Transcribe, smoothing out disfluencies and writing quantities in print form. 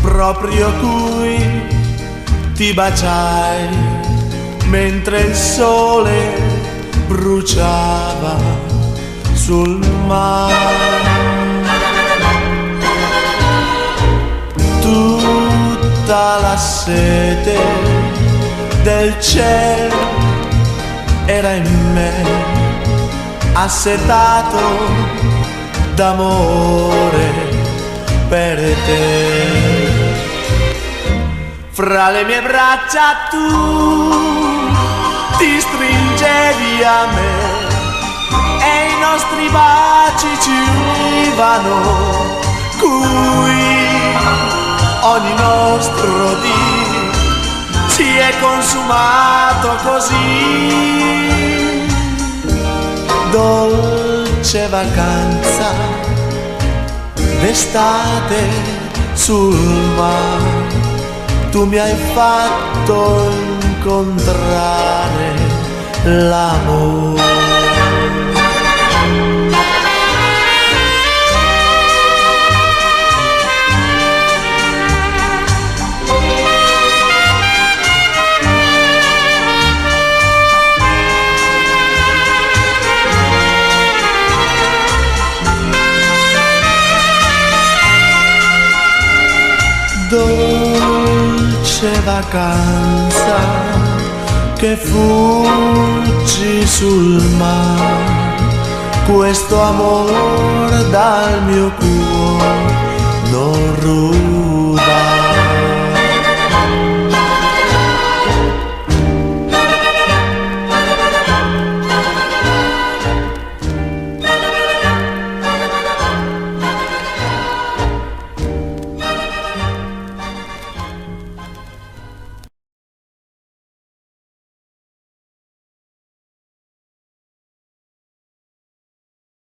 proprio qui ti baciai mentre il sole bruciava sul mare. Tutta la sete del cielo era in me, assetato d'amore per te. Fra le mie braccia tu ti stringevi a me e i nostri baci ci univano qui. Ogni nostro dì si è consumato così. Dolce vacanza d'estate sul mare, tu mi hai fatto incontrare l'amore. Dolce vacanza che fuggi sul mare, questo amor dal mio cuore non ruba.